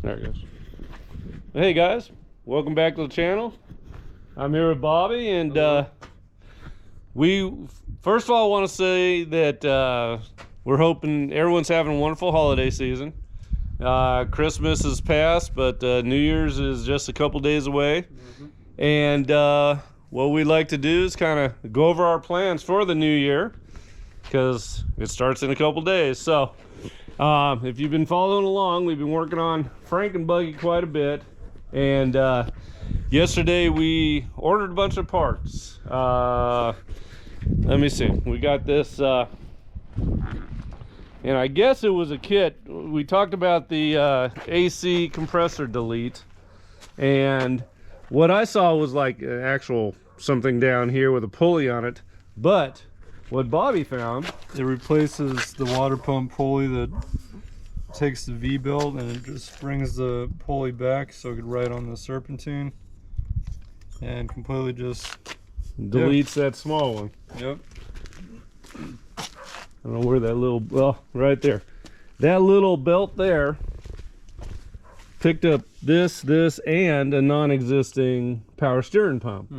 There it goes. Hey guys, welcome back to the channel. I'm here with Bobby, and we first of all want to say that we're hoping everyone's having a wonderful holiday season. Christmas is past, but New Year's is just a couple days away. And what we'd like to do is kind of go over our plans for the new year, because it starts in a couple days. So if you've been following along, we've been working on Frankenbuggy quite a bit, and yesterday we ordered a bunch of parts. Let me see, we got this and I guess it was a kit. We talked about the AC compressor delete, and what I saw was like an actual something down here with a pulley on it, but what Bobby found, it replaces the water pump pulley that takes the V-belt, and it just brings the pulley back so it could ride on the serpentine and completely just deletes that small one. Yep. I don't know where that little, well, right there. That little belt there picked up this, and a non-existing power steering pump.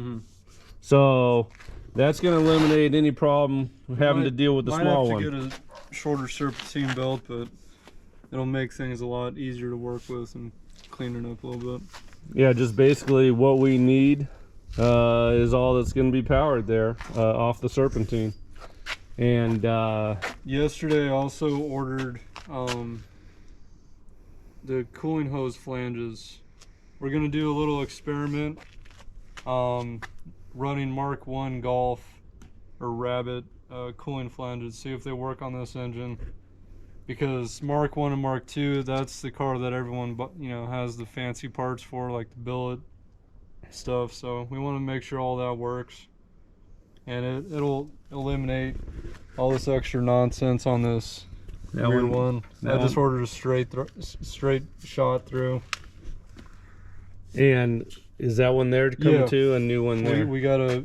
So that's going to eliminate any problem having to deal with the small one. Might have to get a shorter serpentine belt, but it'll make things a lot easier to work with and clean it up a little bit. Yeah, just basically what we need is all that's going to be powered there off the serpentine. And yesterday I also ordered the cooling hose flanges. We're going to do a little experiment running Mark 1 Golf or Rabbit cooling flanges, see if they work on this engine, because Mark 1 and Mark 2, that's the car that everyone, you know, has the fancy parts for, like the billet stuff. So we want to make sure all that works, and it'll eliminate all this extra nonsense on this weird one. I just ordered a straight shot through. And is that one there to come to? A new one there? We got a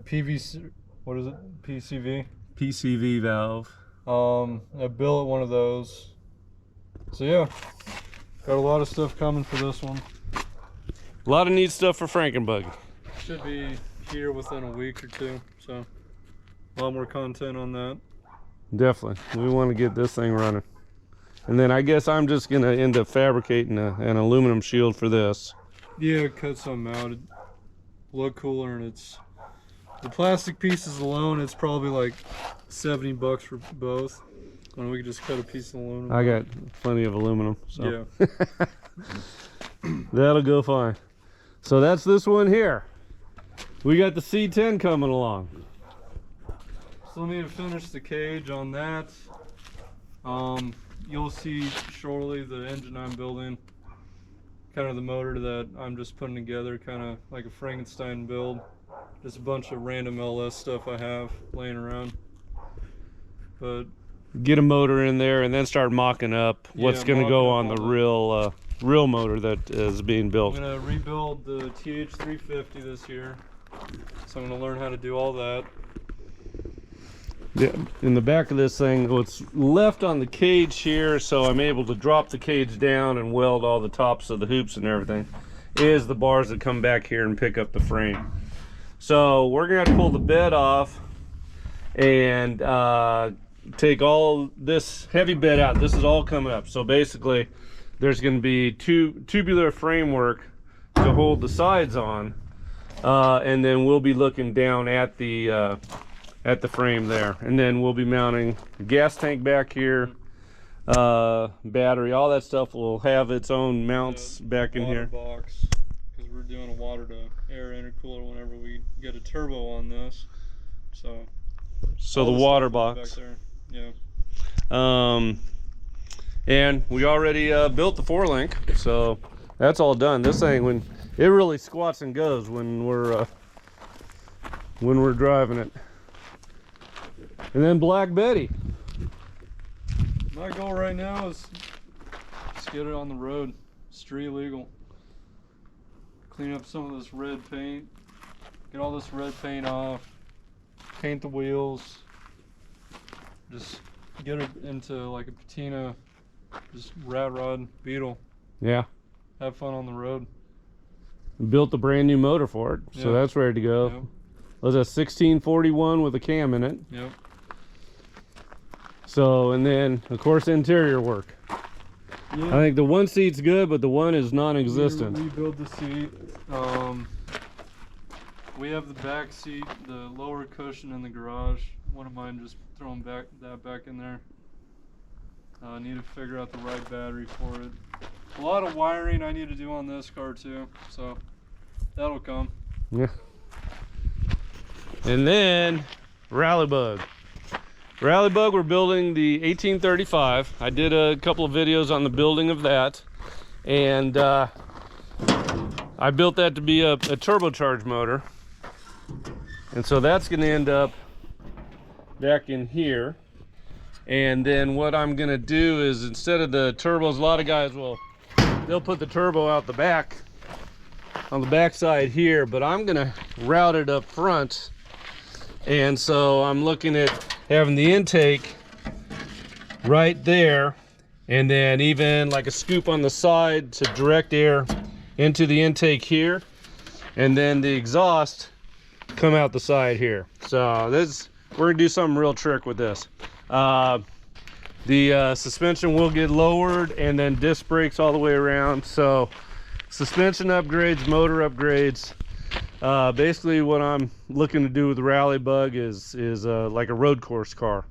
PVC, what is it? PCV? PCV valve. A billet one of those. So yeah, got a lot of stuff coming for this one. A lot of neat stuff for Frankenbuggy. Should be here within a week or two, so a lot more content on that. Definitely. We want to get this thing running. And then I guess I'm just going to end up fabricating an aluminum shield for this. Yeah, cut some out. It'd look cooler, and it's the plastic pieces alone, it's probably like $70 for both. And we could just cut a piece of aluminum. I got plenty of aluminum, so yeah. That'll go fine. So that's this one here. We got the C10 coming along. Still need to finish the cage on that. You'll see shortly the engine I'm building, kind of the motor that I'm just putting together, kind of like a Frankenstein build. Just a bunch of random LS stuff I have laying around. But get a motor in there and then start mocking up what's going to go on the real motor that is being built. I'm going to rebuild the TH350 this year, so I'm going to learn how to do all that. Yeah, in the back of this thing, what's left on the cage here, so I'm able to drop the cage down and weld all the tops of the hoops and everything, is the bars that come back here and pick up the frame. So we're gonna have to pull the bed off and take all this heavy bed out. This is all coming up. So basically there's gonna be tubular framework to hold the sides on, and then we'll be looking down at the frame there, and then we'll be mounting a gas tank back here, battery, all that stuff will have its own mounts back in here. Box, because we're doing a water to air intercooler whenever we get a turbo on this, so the water box back there. Yeah. And we already built the 4-link, so that's all done. This thing, when it really squats and goes when we're driving it. And then Black Betty. My goal right now is just get it on the road, street legal. Clean up some of this red paint, get all this red paint off, paint the wheels, just get it into like a patina, just rat rod Beetle. Yeah. Have fun on the road. Built a brand new motor for it, so that's ready to go. Yep. Was a 1641 with a cam in it. Yep. So, and then of course interior work. Yeah. I think the one seat's good, but the one is non-existent. We rebuild the seat. We have the back seat, the lower cushion in the garage. Wouldn't mind just throwing that back in there. Need to figure out the right battery for it. A lot of wiring I need to do on this car too, so that'll come. Yeah. And then Rallybug. Rallybug, we're building the 1835. I did a couple of videos on the building of that, and I built that to be a turbocharged motor, and so that's going to end up back in here. And then what I'm going to do is, instead of the turbos, a lot of guys they'll put the turbo out the back on the back side here, but I'm going to route it up front. And so I'm looking at having the intake right there, and then even like a scoop on the side to direct air into the intake here, and then the exhaust come out the side here. So we're gonna do some real trick with this. The suspension will get lowered, and then disc brakes all the way around. So suspension upgrades, motor upgrades. Basically what I'm looking to do with the Rallybug is like a road course car.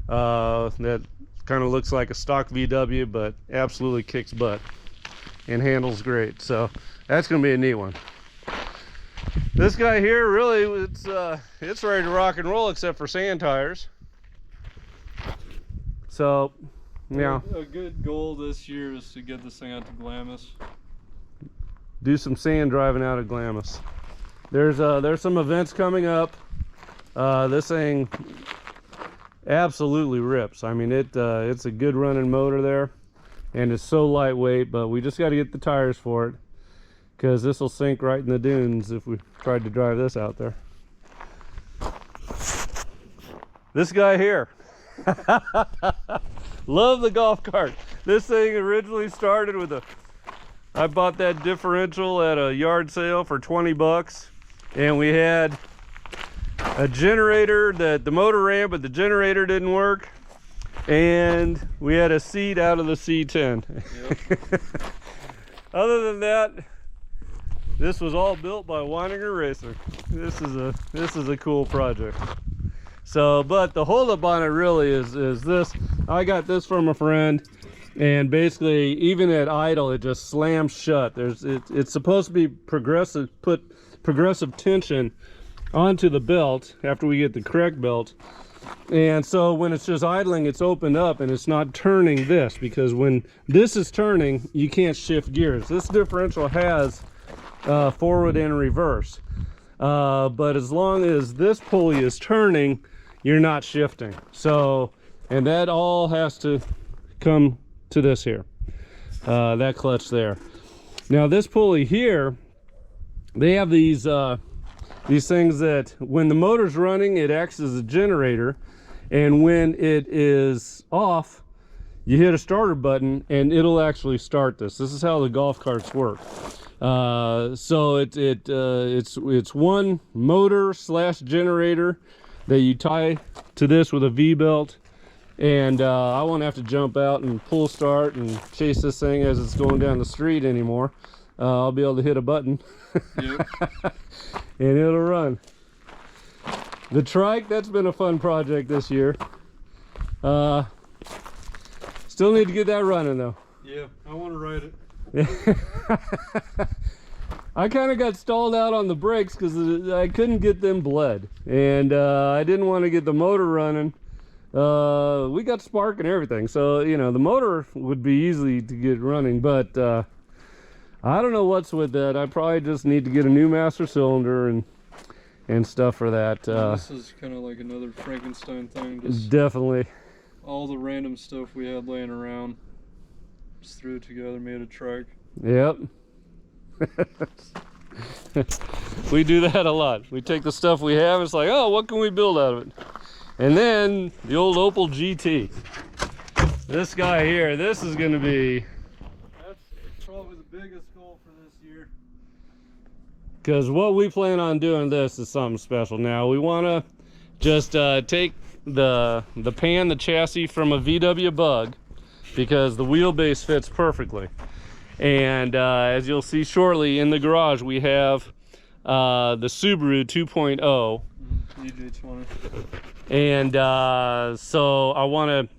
That kind of looks like a stock VW, but absolutely kicks butt and handles great. So that's going to be a neat one. This guy here, really, it's ready to rock and roll except for sand tires. So, yeah. A good goal this year is to get this thing out to Glamis. Do some sand driving out of Glamis. There's some events coming up. This thing absolutely rips. I mean, it's a good running motor there, and it's so lightweight, but we just got to get the tires for it, because this will sink right in the dunes if we tried to drive this out there. This guy here. Love the golf cart. This thing originally started with I bought that differential at a yard sale for 20 bucks. And we had a generator that the motor ran, but the generator didn't work. And we had a seat out of the C10. Yep. Other than that, this was all built by Weininger Racer. This is a cool project. So, but the holdup on it really is this. I got this from a friend, and basically even at idle it just slams shut. It's supposed to be progressive, put progressive tension onto the belt after we get the correct belt, and so when it's just idling, it's opened up and it's not turning this, because when this is turning you can't shift gears. This differential has forward and reverse, but as long as this pulley is turning, you're not shifting. So, and that all has to come to this here, that clutch there. Now this pulley here, they have these things that when the motor's running, it acts as a generator, and when it is off, you hit a starter button and it'll actually start this. This is how the golf carts work. So it's one motor slash generator that you tie to this with a V-belt, and I won't have to jump out and pull start and chase this thing as it's going down the street anymore. I'll be able to hit a button. Yep. And it'll run. The trike, that's been a fun project this year. Still need to get that running though. Yeah, I want to ride it. I kind of got stalled out on the brakes because I couldn't get them bled, and I didn't want to get the motor running. We got spark and everything, so you know the motor would be easy to get running, but I don't know what's with that. I probably just need to get a new master cylinder and stuff for that. This is kind of like another Frankenstein thing. Just definitely. All the random stuff we had laying around, just threw it together, made a trike. Yep. We do that a lot. We take the stuff we have, it's like, oh, what can we build out of it? And then the old Opal GT. This guy here, this is going to be... biggest goal for this year. Because what we plan on doing this is something special. Now we want to just take the chassis from a VW Bug, because the wheelbase fits perfectly. And as you'll see shortly in the garage, we have the Subaru 2.0. EJ20. And so I want to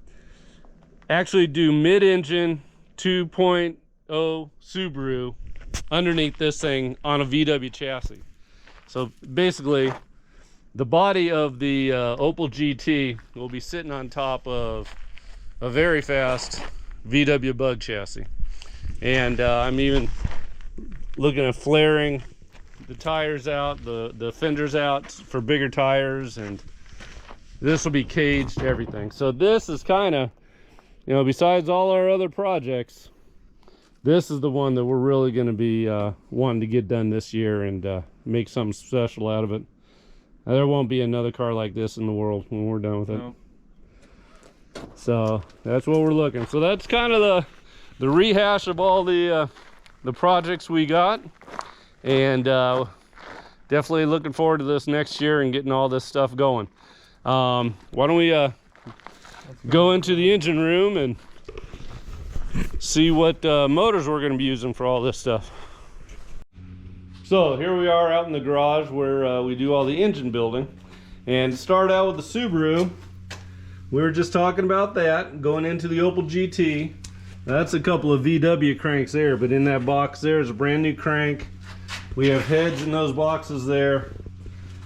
actually do mid-engine 2.0 Subaru underneath this thing on a VW chassis. So basically, the body of the Opal GT will be sitting on top of a very fast VW Bug chassis. And I'm even looking at flaring the tires out, the fenders out for bigger tires, and this will be caged, everything. So this is kind of, you know, besides all our other projects, this is the one that we're really going to be wanting to get done this year and make something special out of it. There won't be another car like this in the world when we're done with it. No. So that's what we're looking. So that's kind of the rehash of all the projects we got, and definitely looking forward to this next year and getting all this stuff going. Why don't we go into the engine room and see what motors we're going to be using for all this stuff. So here we are out in the garage where we do all the engine building. And to start out with the Subaru, we were just talking about that, going into the Opal GT. That's a couple of VW cranks there, but in that box there is a brand new crank. We have heads in those boxes there.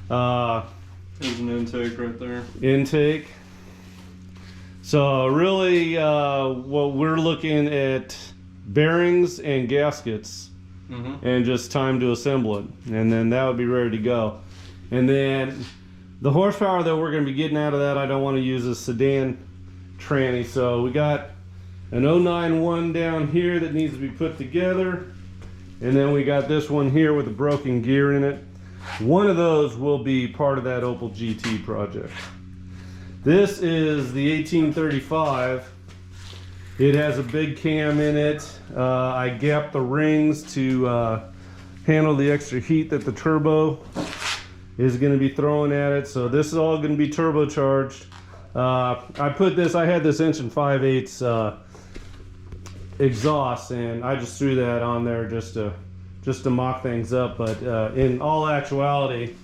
There's an intake right there. Intake. So really what we're looking at, bearings and gaskets, and just time to assemble it, and then that would be ready to go. And then the horsepower that we're going to be getting out of that, I don't want to use a sedan tranny, so we got an 091 down here that needs to be put together, and then we got this one here with a broken gear in it. One of those will be part of that Opal GT project. This is the 1835. It has a big cam in it. I gapped the rings to handle the extra heat that the turbo is going to be throwing at it. So this is all going to be turbocharged. I had this inch and 5/8 exhaust, and I just threw that on there just to mock things up. But in all actuality,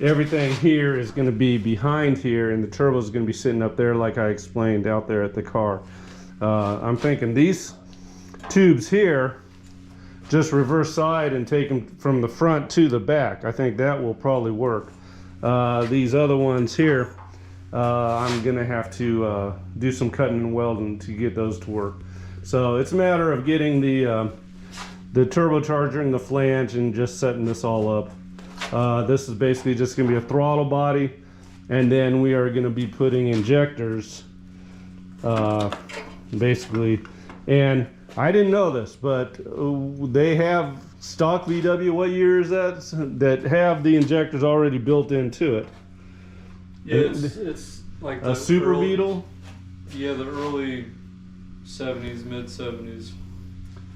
everything here is going to be behind here, and the turbo is going to be sitting up there like I explained out there at the car. I'm thinking these tubes here, just reverse side and take them from the front to the back. I think that will probably work. These other ones here, I'm gonna have to do some cutting and welding to get those to work. So it's a matter of getting the turbocharger and the flange and just setting this all up. This is basically just gonna be a throttle body, and then we are gonna be putting injectors basically. And I didn't know this, but they have stock VW, what year is that have the injectors already built into it. Yeah, it's like a Super Beetle. Yeah, the early 70s, mid 70s.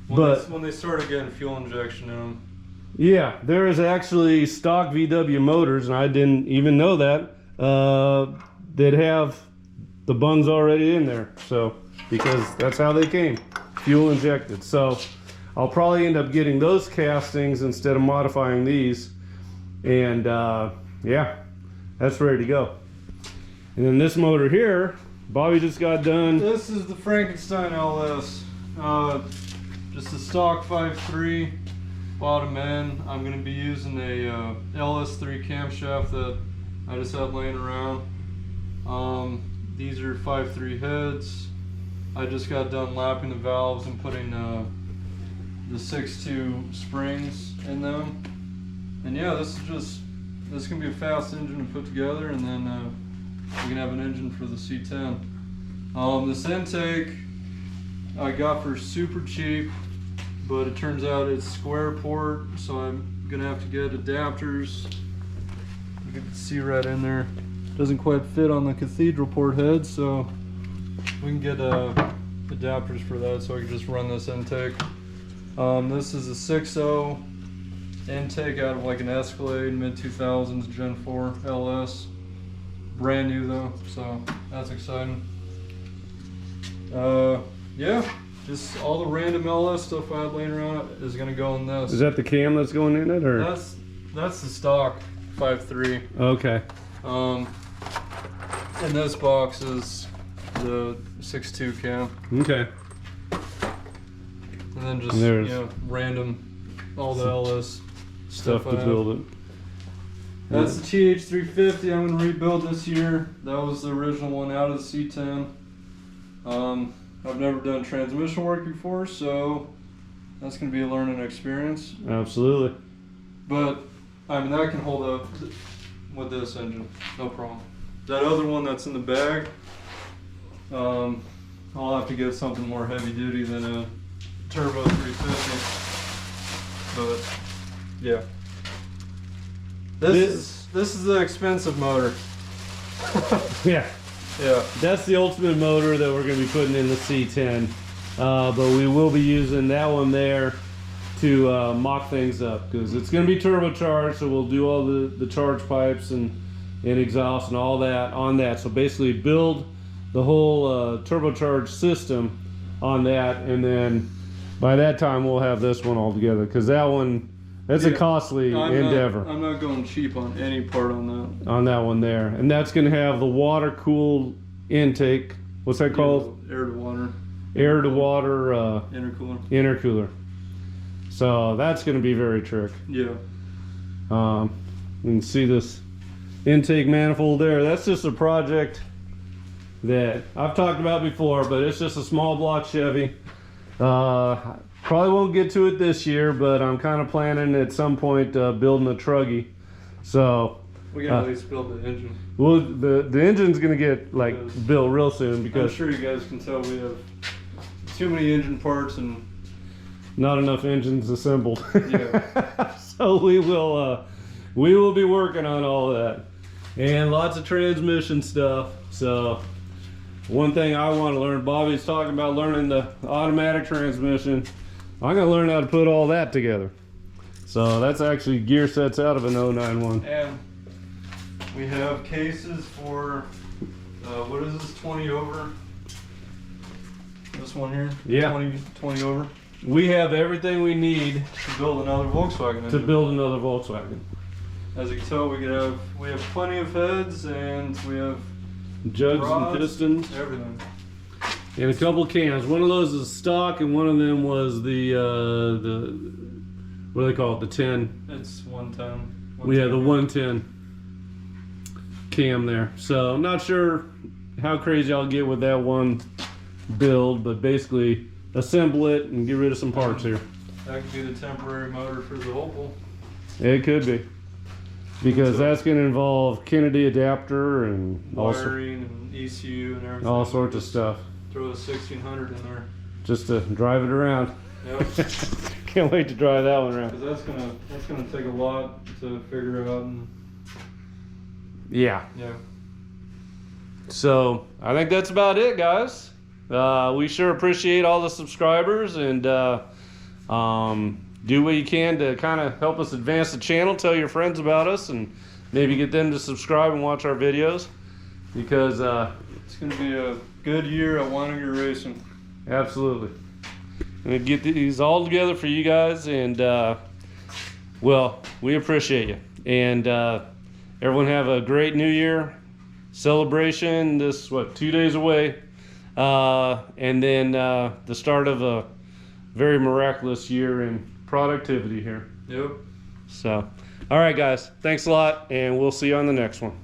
When they started getting fuel injection in them. Yeah, there is actually stock VW motors, and I didn't even know that, that have the bungs already in there. So, because that's how they came, fuel injected. So I'll probably end up getting those castings instead of modifying these. And yeah, that's ready to go. And then this motor here, Bobby just got done. This is the Frankenstein LS. Just a stock 5.3 bottom end. I'm going to be using a LS3 camshaft that I just had laying around. These are 5.3 heads. I just got done lapping the valves and putting the 6.2 springs in them. And yeah, this is gonna be a fast engine to put together, and then we can have an engine for the C10. This intake I got for super cheap, but it turns out it's square port, so I'm gonna have to get adapters. You can see right in there. Doesn't quite fit on the cathedral port head, so we can get adapters for that, so I can just run this intake. This is a 6.0 intake out of like an Escalade mid-2000s Gen 4 LS. Brand new though, so that's exciting. Yeah, just all the random LS stuff I had laying around is gonna go in this. Is that the cam that's going in it, or? That's the stock 5.3. Okay. And this box is the 6.2 cam. Okay. And then just, you know, random, all the LS Stuff to build it. That's the TH350 I'm going to rebuild this year. That was the original one out of the C10. I've never done transmission work before, so that's going to be a learning experience. Absolutely. But, I mean, that can hold up with this engine, no problem. That other one that's in the bag, I'll have to get something more heavy duty than a turbo 350. But, yeah. This is the expensive motor. Yeah. Yeah. That's the ultimate motor that we're going to be putting in the C10. But we will be using that one there to mock things up, because it's going to be turbocharged, so we'll do all the charge pipes and exhaust and all that on that. So basically build the whole turbocharged system on that, and then by that time we'll have this one all together, because that one, that's a costly endeavor. I'm not going cheap on any part on that. On that one there. And that's going to have the water-cooled intake. What's that called? Air to water. Air to water intercooler. Intercooler. So that's going to be very trick. Yeah. You can see this intake manifold there. That's just a project that I've talked about before, but it's just a small block Chevy. Probably won't get to it this year, but I'm kind of planning at some point building a truggy. So we gotta at least build the engine. Well, the engine's gonna get like built real soon, because I'm sure you guys can tell we have too many engine parts and not enough engines assembled. Yeah. So we will be working on all of that, and lots of transmission stuff. So one thing I want to learn, Bobby's talking about learning the automatic transmission. I'm going to learn how to put all that together. So that's actually gear sets out of an 091. And we have cases for, what is this, 20 over? This one here? Yeah. 20 over. We have everything we need to build another Volkswagen engine. To build another Volkswagen. As you can tell, we have plenty of heads, and we have jugs rods, and pistons. Everything. And a couple cams. One of those is stock, and one of them was the what do they call it? The 10. It's 110. We have the 110 cam there. So I'm not sure how crazy I'll get with that one build, but basically assemble it and get rid of some parts here. That could be the temporary motor for the Opal. It could be, because that's going to involve Kennedy adapter and wiring and ECU and everything. All sorts of stuff. Throw a 1600 in there. Just to drive it around. Yep. Can't wait to drive that one around. Because that's gonna take a lot to figure out. And yeah. Yeah. So I think that's about it, guys. We sure appreciate all the subscribers, and do what you can to kind of help us advance the channel. Tell your friends about us, and maybe get them to subscribe and watch our videos, because it's going to be a good year at Weininger Racing. Absolutely. I'm going to get these all together for you guys, and well, we appreciate you. And everyone have a great New Year celebration. This, 2 days away. And then the start of a very miraculous year in productivity here. Yep. So, all right, guys. Thanks a lot, and we'll see you on the next one.